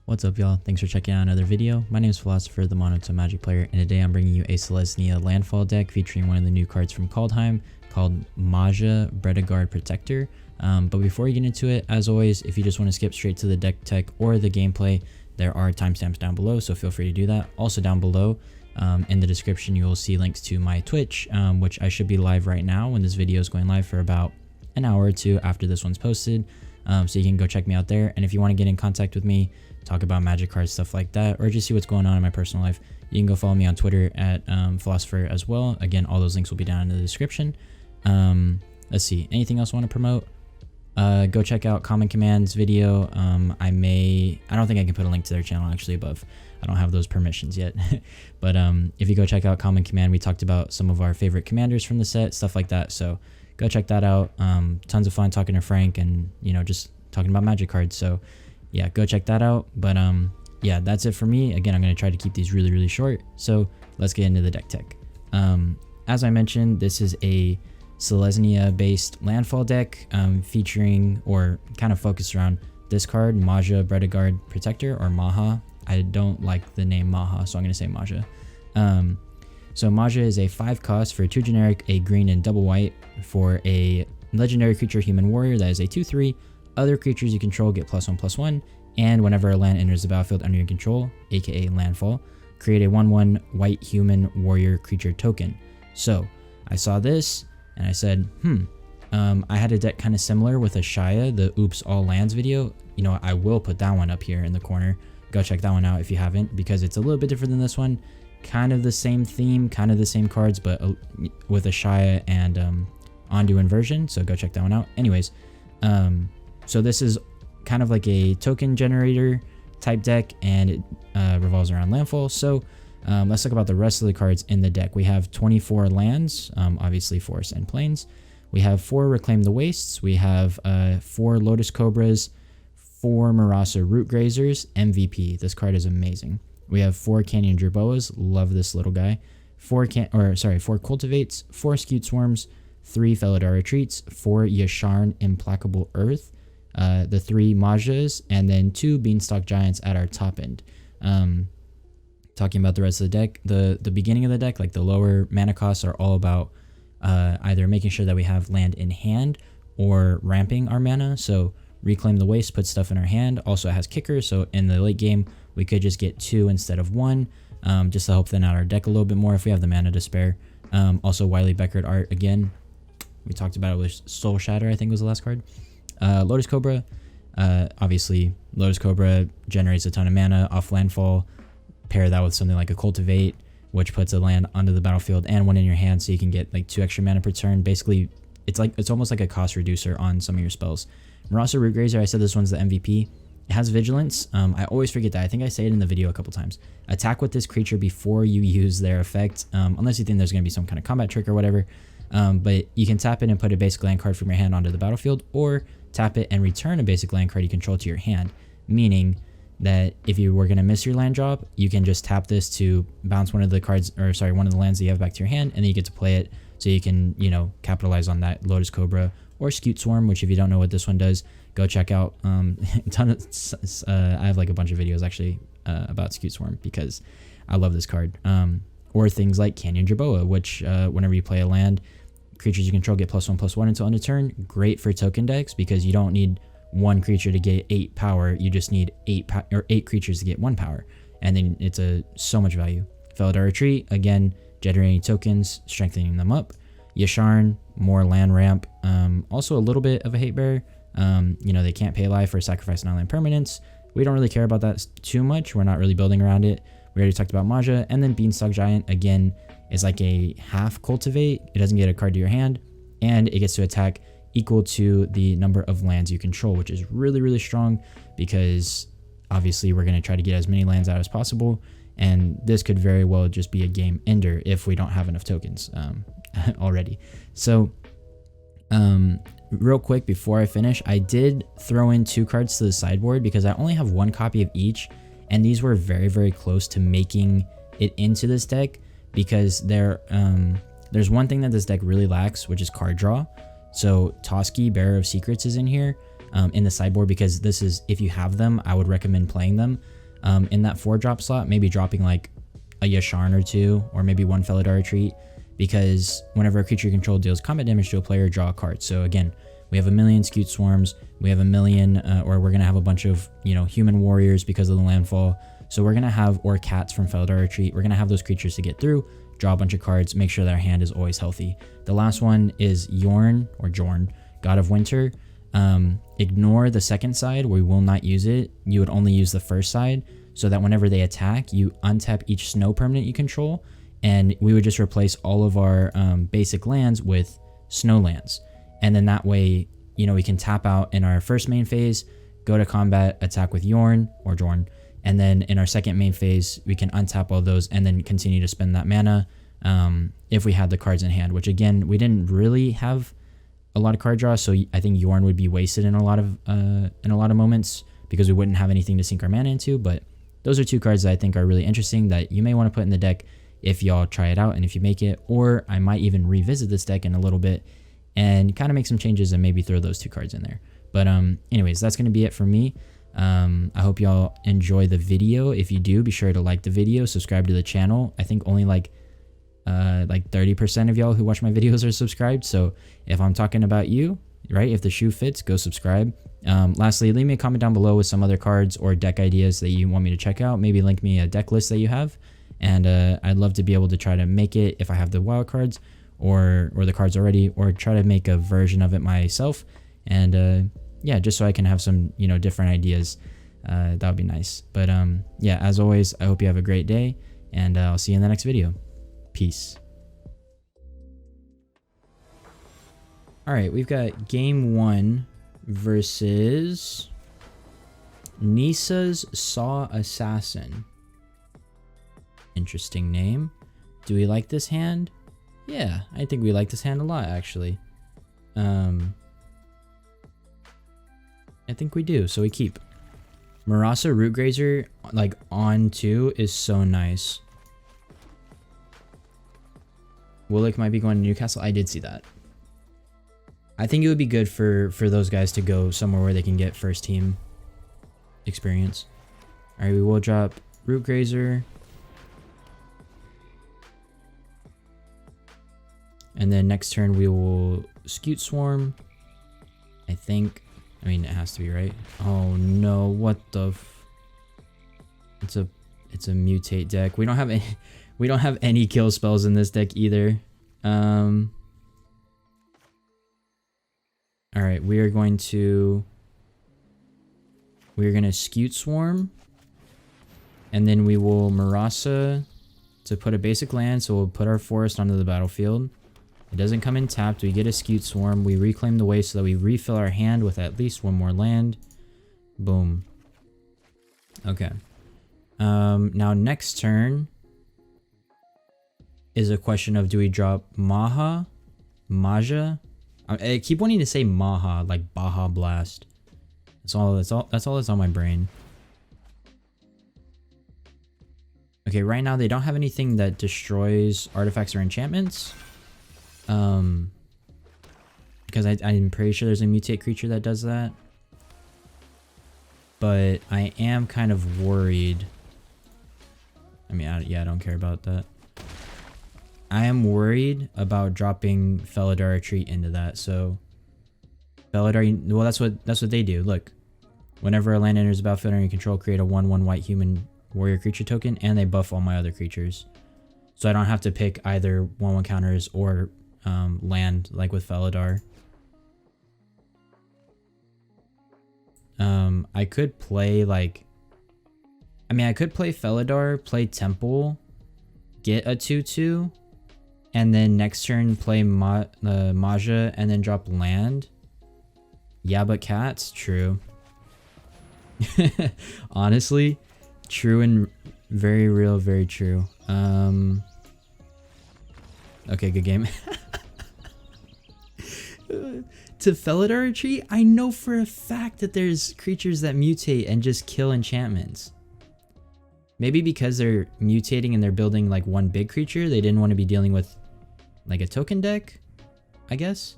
What's up, y'all? Thanks for checking out another video. My name is Philosopher, the Monotone Magic player, and today I'm bringing you a Selesnya Landfall deck featuring one of the new cards from Kaldheim called MAJA Guard Protector. But before we get into it, as always, if you just want to skip straight to the deck tech or the gameplay, there are timestamps down below, so feel free to do that. Also down below in the description, you will see links to my Twitch, which I should be live right now when this video is going live for about an hour or two after this one's posted. So you can go check me out there. And if you want to get in contact with me, talk about magic cards, stuff like that, or just see what's going on in my personal life, you can go follow me on Twitter at Philosopher as well. Again, all those links will be down in the description. Let's see, anything else I want to promote? Go check out Common Command's video. I don't think I can put a link to their channel actually above. I don't have those permissions yet. But if you go check out Common Command, we talked about some of our favorite commanders from the set, stuff like that. So go check that out. Tons of fun talking to Frank and, you know, just talking about magic cards. So yeah, go check that out. But yeah, that's it for me. Again, I'm going to try to keep these really short. So let's get into the deck tech. As I mentioned, this is a Selesnya based landfall deck featuring or kind of focused around this card, MAJA Guard Protector, or MAJA. I don't like the name MAJA, so I'm going to say MAJA. So MAJA is a 5 cost for 2 generic, a green and double white for a legendary creature human warrior that is a 2/3. Other creatures you control get +1/+1, and whenever a land enters the battlefield under your control, aka landfall, create a 1/1 white human warrior creature token. So I saw this and I said, I had a deck kind of similar with a Shia, the Oops All Lands video. You know, I will put that one up here in the corner. Go check that one out if you haven't, because it's a little bit different than this one. Kind of the same theme, kind of the same cards, but with a Shia and Ondu inversion. So go check that one out. Anyways, so this is kind of like a token generator type deck, and it revolves around landfall. So let's talk about the rest of the cards in the deck. We have 24 lands, obviously forests and plains. We have 4 Reclaim the Wastes. We have 4 Lotus Cobras, 4 Marasa Root Grazers, MVP. This card is amazing. We have 4 Canyon Jerboas. Love this little guy. 4 Cultivates, 4 Scute Swarms, 3 Felidar Retreats, 4 Yasharn Implacable Earth, the 3 Majas, and then 2 Beanstalk Giants at our top end. Talking about the rest of the deck, the beginning of the deck, like the lower mana costs, are all about either making sure that we have land in hand or ramping our mana. So Reclaim the Waste puts stuff in our hand. Also, it has kicker, so in the late game we could just get 2 instead of 1, just to help thin out our deck a little bit more if we have the mana to spare. Also, Wiley Beckert art again. We talked about it with Soul Shatter, I think was the last card. Lotus Cobra, obviously Lotus Cobra generates a ton of mana off landfall. Pair that with something like a Cultivate, which puts a land onto the battlefield and 1 in your hand, so you can get like 2 extra mana per turn. Basically, it's almost like a cost reducer on some of your spells. Marasa Root Grazer, I said this one's the MVP. It has Vigilance. I always forget that. I think I say it in the video a couple times. Attack with this creature before you use their effect, unless you think there's going to be some kind of combat trick or whatever. But you can tap it and put a basic land card from your hand onto the battlefield, or tap it and return a basic land card you control to your hand, meaning that if you were going to miss your land drop, you can just tap this to bounce one of the cards, or sorry, one of the lands that you have back to your hand, and then you get to play it, so you can, you know, capitalize on that Lotus Cobra or Scute Swarm, which if you don't know what this one does, go check out. I have like a bunch of videos actually about Scute Swarm, because I love this card. Or things like Canyon Jerboa, which whenever you play a land, creatures you control get +1/+1 until end of turn. Great for token decks, because you don't need 1 creature to get 8 power. You just need 8 creatures to get 1 power, and then it's so much value. Felidar Retreat, again, generating tokens, strengthening them up. Yasharn, more land ramp. Also a little bit of a hate bearer. You know, they can't pay life or sacrifice non-land permanents. We don't really care about that too much. We're not really building around it. We already talked about MAJA. And then Beanstalk Giant, again, is like a half Cultivate. It doesn't get a card to your hand, and it gets to attack equal to the number of lands you control, which is really strong, because obviously we're going to try to get as many lands out as possible, and this could very well just be a game ender if we don't have enough tokens already. So real quick before I finish, I did throw in 2 cards to the sideboard because I only have 1 copy of each, and these were very close to making it into this deck, because there's one thing that this deck really lacks, which is card draw. So Toski, Bearer of Secrets, is in here in the sideboard, because this is, if you have them, I would recommend playing them. in that 4-drop slot, maybe dropping like a Yasharn or 2, or maybe 1 Felidar Retreat, because whenever a creature you control deals combat damage to a player, draw a card. So again, we have a million Scute Swarms, we have a million, or we're going to have a bunch of, you know, human warriors because of the landfall. So we're going to have, or cats from Felidar Retreat, we're going to have those creatures to get through, draw a bunch of cards, make sure that our hand is always healthy. The last one is Yorn, or Jorn, God of Winter. Ignore the second side, we will not use it. You would only use the first side, so that whenever they attack, you untap each snow permanent you control, and we would just replace all of our basic lands with snow lands. And then that way, you know, we can tap out in our first main phase, go to combat, attack with Yorn or Jorn, and then in our second main phase, we can untap all those and then continue to spend that mana if we had the cards in hand, which again, we didn't really have a lot of card draw, so I think Yorn would be wasted in a lot of moments because we wouldn't have anything to sink our mana into. But those are 2 cards that I think are really interesting that you may want to put in the deck if y'all try it out and if you make it, or I might even revisit this deck in a little bit and kind of make some changes and maybe throw those 2 cards in there. But anyways, that's going to be it for me. I hope y'all enjoy the video. If you do, be sure to like the video, subscribe to the channel. I think only like 30% of y'all who watch my videos are subscribed. So if I'm talking about you, right, if the shoe fits, go subscribe. Lastly, leave me a comment down below with some other cards or deck ideas that you want me to check out. Maybe link me a deck list that you have, and I'd love to be able to try to make it if I have the wild cards or the cards already, or try to make a version of it myself. And yeah, just so I can have some, you know, different ideas. That would be nice. But yeah, as always, I hope you have a great day, and I'll see you in the next video. Peace. All right, we've got game 1 versus Nisa's Saw Assassin. Interesting name. Do we like this hand? Yeah, I think we like this hand a lot, actually. I think we do, so we keep. Marasa Rootgrazer, like, on 2 is so nice. Willick might be going to Newcastle. I did see that. I think it would be good for those guys to go somewhere where they can get first team experience. All right, we will drop Rootgrazer. And then next turn we will Scute Swarm. I think. I mean, it has to be, right? Oh no, what the it's a mutate deck. We don't have any kill spells in this deck either. All right, we are going to Scute Swarm, and then we will Marasa to put a basic land, so we'll put our forest onto the battlefield. It doesn't come in tapped. We get a Scute Swarm. We reclaim the waste so that we refill our hand with at least 1 more land. Boom. Okay. Now next turn is a question of, do we drop MAJA? I keep wanting to say MAJA, like Baja Blast. That's all that's on my brain. Okay, right now they don't have anything that destroys artifacts or enchantments. Because I'm pretty sure there's a mutate creature that does that. But I am kind of worried. I mean, yeah, I don't care about that. I am worried about dropping Felidar Retreat into that. So Felidar, well, that's what they do. Look, whenever a land enters the battlefield under your control, create a 1/1 white human warrior creature token, and they buff all my other creatures. So I don't have to pick either 1/1 counters or land like with Felidar. I could play like, I mean, I could play Felidar, play Temple, get a 2/2, and then next turn play MAJA and then drop land. Yeah, but cats, true. Honestly, true and very real, very true. Okay, good game. To Felidar Retreat, I know for a fact that there's creatures that mutate and just kill enchantments. Maybe because they're mutating and they're building like one big creature, they didn't want to be dealing with like a token deck, I guess.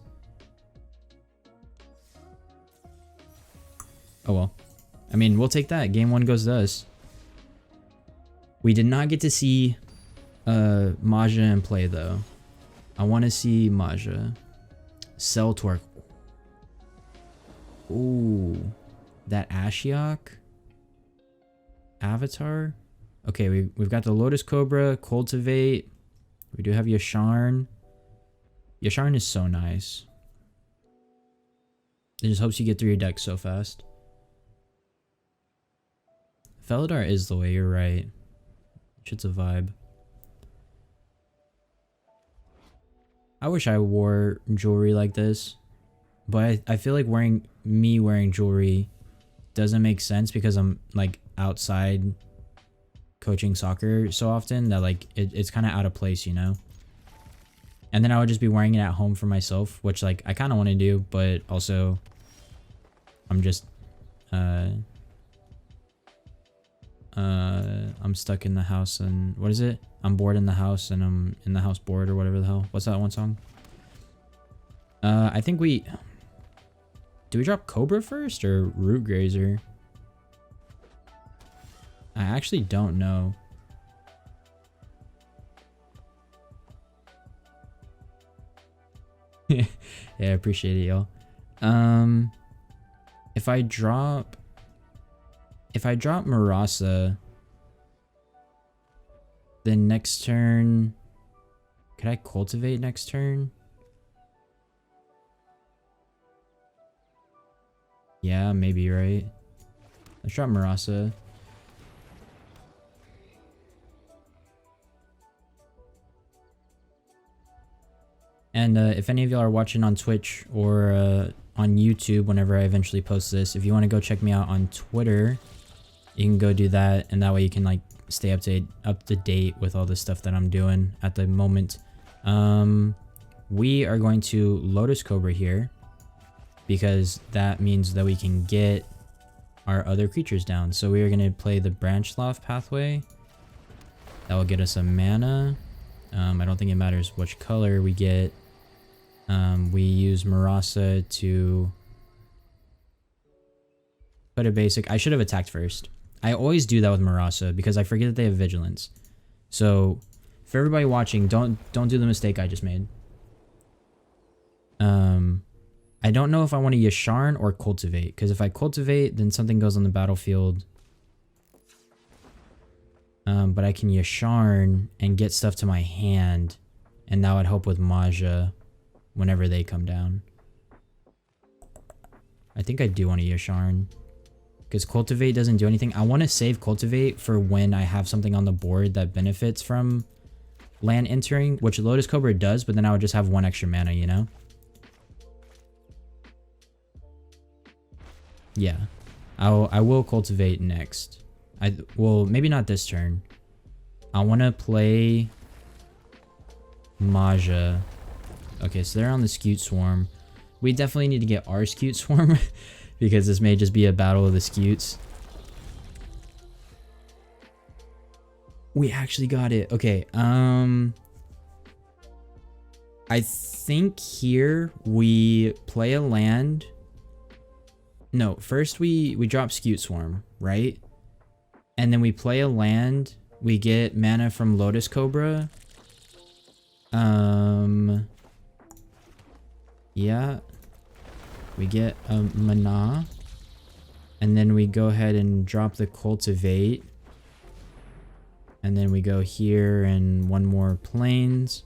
Oh well. I mean, we'll take that. Game 1 goes to us. We did not get to see MAJA in play though. I want to see MAJA. Cell Torque. Ooh, that Ashiok Avatar. Okay, we've got the Lotus Cobra, Cultivate. We do have Yasharn. Yasharn is so nice. It just helps you get through your deck so fast. Felidar is the way, you're right. Shit's a vibe. I wish I wore jewelry like this. But I feel like wearing jewelry doesn't make sense because I'm like outside coaching soccer so often that like it's kind of out of place, you know? And then I would just be wearing it at home for myself, which like I kind of want to do, but also I'm just I'm stuck in the house and what is it? I'm bored in the house and I'm in the house bored or whatever the hell. What's that one song? I think we... Do we drop Cobra first or Root Grazer? I actually don't know. Yeah, I appreciate it, y'all. If I drop Marasa, then next turn, could I cultivate next turn? Yeah, maybe, right? Let's drop Marasa. And if any of y'all are watching on Twitch or on YouTube whenever I eventually post this, if you want to go check me out on Twitter, you can go do that, and that way you can like stay up to date with all the stuff that I'm doing at the moment. We are going to Lotus Cobra here because that means that we can get our other creatures down. So we are going to play the Branch Loft pathway. That will get us a mana. I don't think it matters which color we get. We use Marasa to put a basic. I should have attacked first. I always do that with Marasa because I forget that they have vigilance. So for everybody watching, don't do the mistake I just made. I don't know if I want to Yasharn or cultivate, because if I cultivate, then something goes on the battlefield. But I can Yasharn and get stuff to my hand, and that would help with MAJA whenever they come down. I think I do want to Yasharn, because cultivate doesn't do anything. I want to save cultivate for when I have something on the board that benefits from land entering, which Lotus Cobra does, but then I would just have one extra mana, you know? Yeah, I will cultivate next. Well, maybe not this turn. I want to play MAJA. Okay, so they're on the Scute Swarm. We definitely need to get our Scute Swarm because this may just be a battle of the Scutes. We actually got it. Okay, I think here we play a land. No, first we drop Scute Swarm, right? And then we play a land. We get mana from Lotus Cobra. Yeah. We get a mana. And then we go ahead and drop the Cultivate. And then we go here and one more Plains.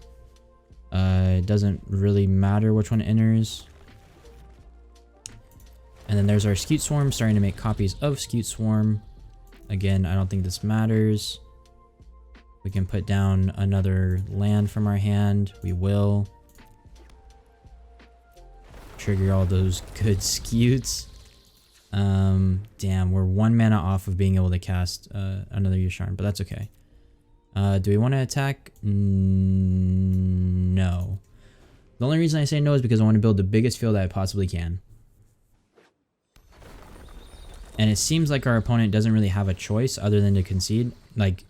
It doesn't really matter which one enters. And then there's our Scute Swarm, starting to make copies of Scute Swarm. Again, I don't think this matters. We can put down another land from our hand. We will. Trigger all those good Scutes. Damn, we're one mana off of being able to cast another Yasharn, but that's okay. Do we want to attack? No. The only reason I say no is because I want to build the biggest field that I possibly can. And it seems like our opponent doesn't really have a choice other than to concede. Like,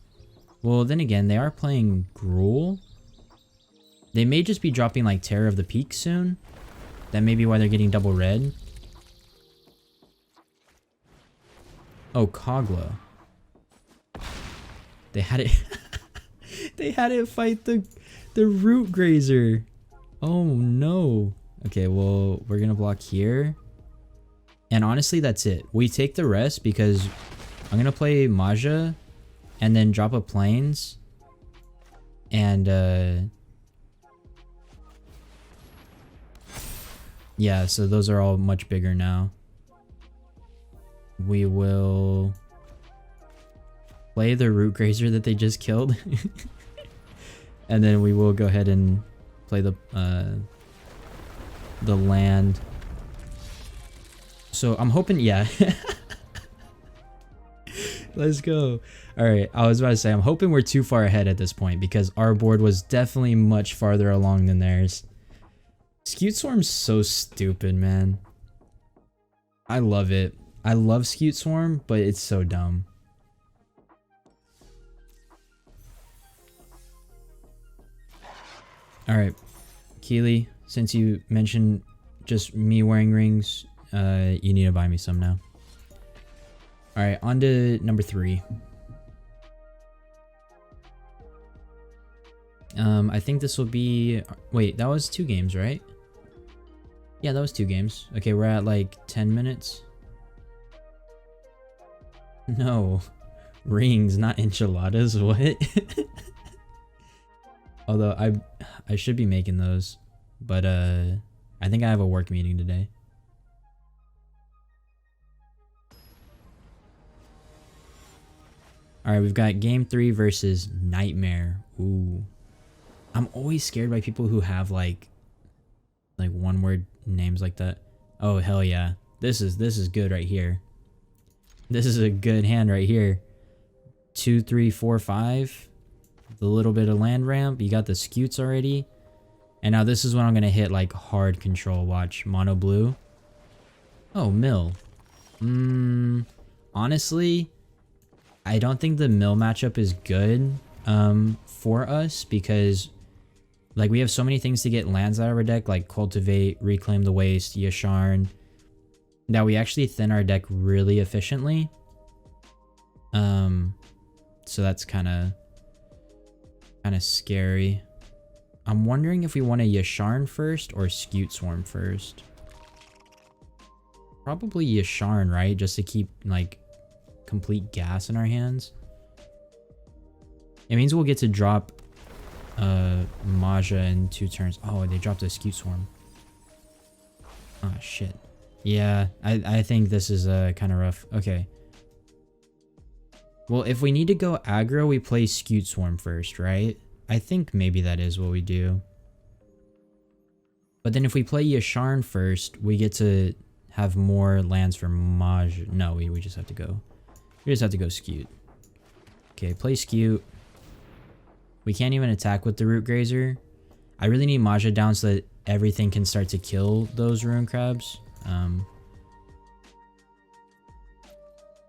well, then again, they are playing Gruul. They may just be dropping like Terror of the Peak soon. That may be why they're getting double red. Oh, Kogla. They had it. They had it fight the root grazer. Oh no. Okay, well, we're gonna block here. And honestly, that's it. We take the rest because I'm gonna play MAJA and then drop a plains. And yeah, so those are all much bigger now. We will play the root grazer that they just killed. And then we will go ahead and play the land. So I'm hoping, yeah. Let's go. All right, I was about to say, I'm hoping we're too far ahead at this point because our board was definitely much farther along than theirs. Scute Swarm's so stupid, man. I love it. I love Scute Swarm, but it's so dumb. All right, Keely, since you mentioned just me wearing rings, you need to buy me some now. All right, on to number 3. I think this will be... Wait, that was 2 games, right? Yeah, that was 2 games. Okay, we're at like 10 minutes. No. Rings, not enchiladas. What? Although I should be making those. But I think I have a work meeting today. Alright, we've got game 3 versus Nightmare. Ooh. I'm always scared by people who have like one word names like that. Oh hell yeah. This is good right here. This is a good hand right here. 2, 3, 4, 5. The little bit of land ramp. You got the scutes already. And now this is when I'm gonna hit like hard control. Watch. Mono blue. Oh, mill. Honestly, I don't think the mill matchup is good for us because like we have so many things to get lands out of our deck, like Cultivate, Reclaim the Waste, Yasharn, that we actually thin our deck really efficiently. So that's kind of scary. I'm wondering if we want a Yasharn first or Scute Swarm first. Probably Yasharn, right? Just to keep like complete gas in our hands. It means we'll get to drop MAJA in 2 turns. Oh, they dropped a Scute Swarm. Oh shit. Yeah, I think this is kind of rough. Okay. Well, if we need to go aggro, we play Scute Swarm first, right? I think maybe that is what we do. But then if we play Yasharn first, we get to have more lands for MAJA. No, we just have to go. We just have to go Scute. Okay, play Scute. We can't even attack with the Root Grazer. I really need MAJA down so that everything can start to kill those Ruin Crabs.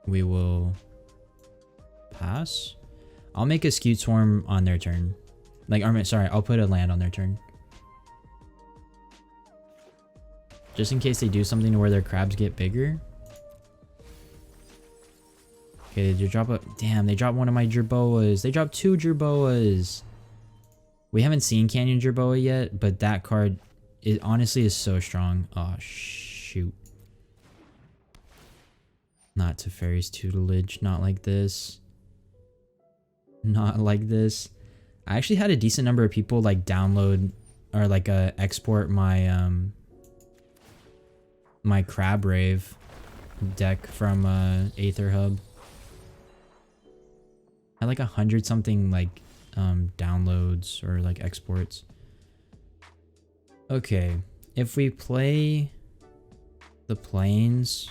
We will pass. I'll make a Scute Swarm on their turn. Sorry, I'll put a land on their turn. Just in case they do something to where their crabs get bigger. Okay, did you drop a... Damn, they dropped one of my Jerboas. They dropped 2 Jerboas. We haven't seen Canyon Jerboa yet, but that card, it honestly is so strong. Oh, shoot. Not Teferi's Tutelage. Not like this. Not like this. I actually had a decent number of people like download or like export my my Crab Rave deck from Aether Hub. I had like 100 something like downloads or like exports. Okay, if we play the plains,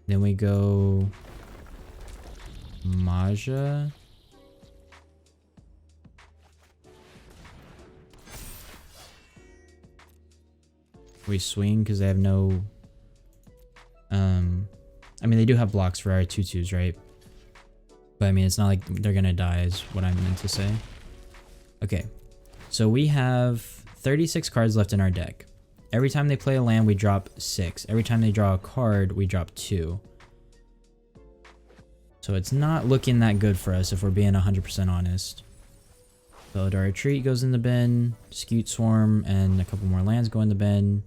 then we go MAJA. We swing because they have no... I mean, they do have blocks for our 2/2s, right? But I mean, it's not like they're gonna die is what I meant to say. Okay, so we have 36 cards left in our deck. Every time they play a land, we drop 6. Every time they draw a card, we drop 2. So it's not looking that good for us if we're being 100% honest. So our retreat goes in the bin, Scute Swarm, and a couple more lands go in the bin.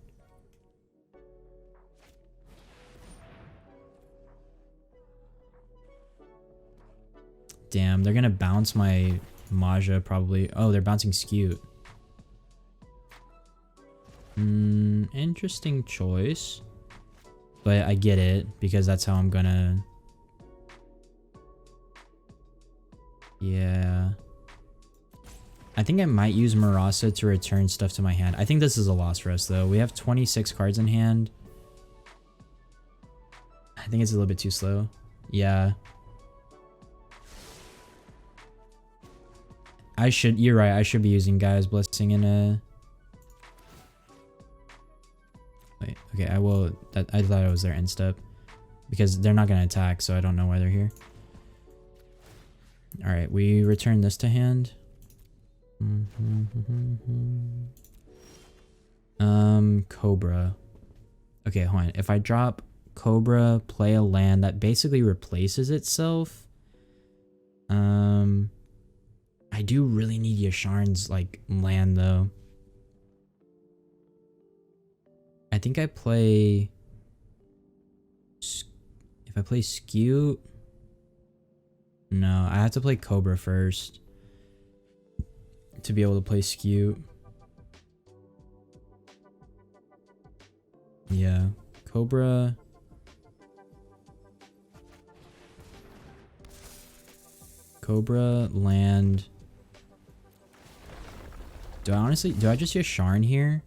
Damn, they're gonna bounce my MAJA probably. Oh, they're bouncing Scute. Interesting choice. But I get it, because that's how I'm gonna... Yeah. I think I might use Marasa to return stuff to my hand. I think this is a loss for us, though. We have 26 cards in hand. I think it's a little bit too slow. Yeah. You're right, I should be using Gaia's Blessing in a... Wait, okay, I thought it was their end step. Because they're not going to attack, so I don't know why they're here. Alright, we return this to hand. Cobra. Okay, hold on. If I drop Cobra, play a land that basically replaces itself. I do really need Yasharn's, like, land, though. I think I play... If I play Scute... No, I have to play Cobra first to be able to play Scute. Yeah, Cobra. Cobra, land. Do I just Yasharn here?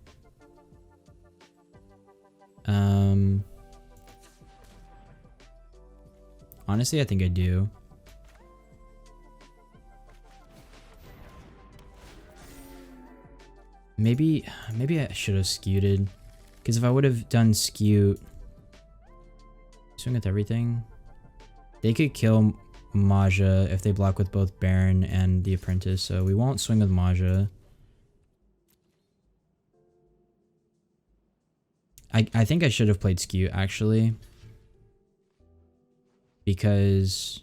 Honestly, I think I do. Maybe I should have Scuted. Because if I would have done Scute... Swing with everything. They could kill MAJA if they block with both Baron and the Apprentice, so we won't swing with MAJA. I think I should have played Scute, actually. Because...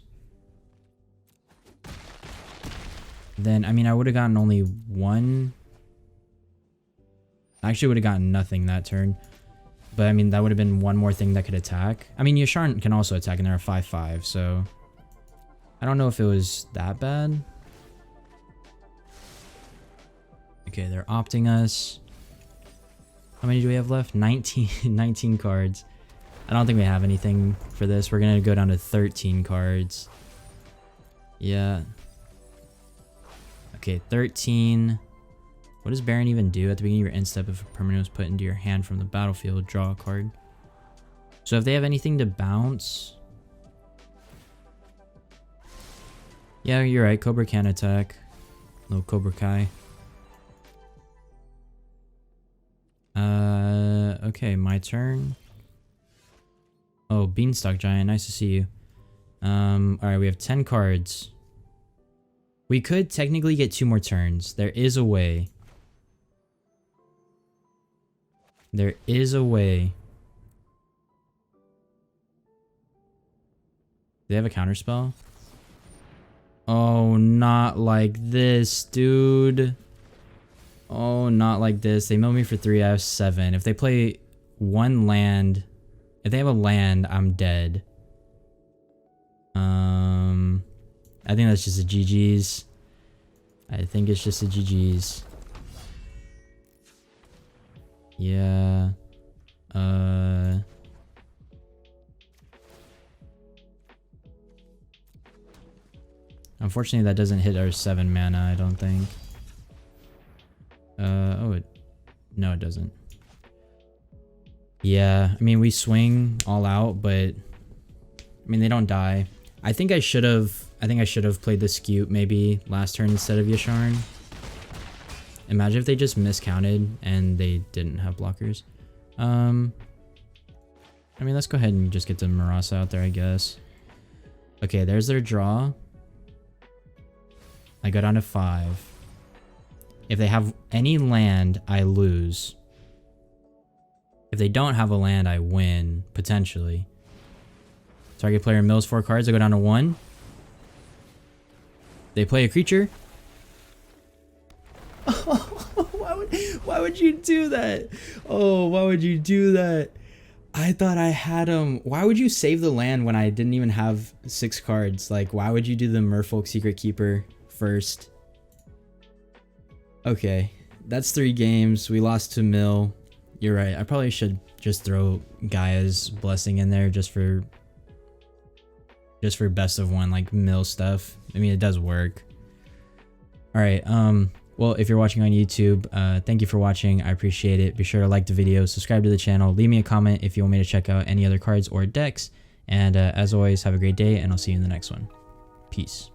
Then, I mean, I would have gotten only one... I actually would have gotten nothing that turn. But, I mean, that would have been one more thing that could attack. I mean, Yasharn can also attack, and they're a 5/5, so... I don't know if it was that bad. Okay, they're opting us. How many do we have left? 19 cards. I don't think we have anything for this. We're going to go down to 13 cards. Yeah. Okay, 13. What does Baron even do? At the beginning of your end step, if a permanent was put into your hand from the battlefield, draw a card. So if they have anything to bounce... Yeah, you're right. Cobra can attack. Little Cobra Kai. Okay, my turn. Oh, Beanstalk Giant. Nice to see you. Alright, we have 10 cards. We could technically get 2 more turns. There is a way. There is a way. Do they have a counterspell? Oh, not like this, dude. Oh, not like this. They mill me for 3. I have 7. If they play one land... If they have a land, I'm dead. I think that's just a GG's. I think it's just a GG's. Yeah. Unfortunately, that doesn't hit our 7 mana, I don't think. No, it doesn't. Yeah, I mean, we swing all out, but I mean, they don't die. I think I should have played the Scute maybe last turn instead of Yasharn. Imagine if they just miscounted and they didn't have blockers. I mean, let's go ahead and just get the Marasa out there, I guess. Okay, there's their draw. I go down to 5. If they have any land, I lose. If they don't have a land, I win, potentially. Target player mills 4 cards. I go down to 1. They play a creature. Why would you do that? Oh, why would you do that? I thought I had him. Why would you save the land when I didn't even have 6 cards? Like, why would you do the Merfolk Secret Keeper first? Okay, that's 3 games. We lost to Mill. You're right. I probably should just throw Gaia's Blessing in there just for best of 1, like Mill stuff. I mean, it does work. All right. Well, if you're watching on YouTube, thank you for watching. I appreciate it. Be sure to like the video, subscribe to the channel, leave me a comment if you want me to check out any other cards or decks. And as always, have a great day, and I'll see you in the next one. Peace.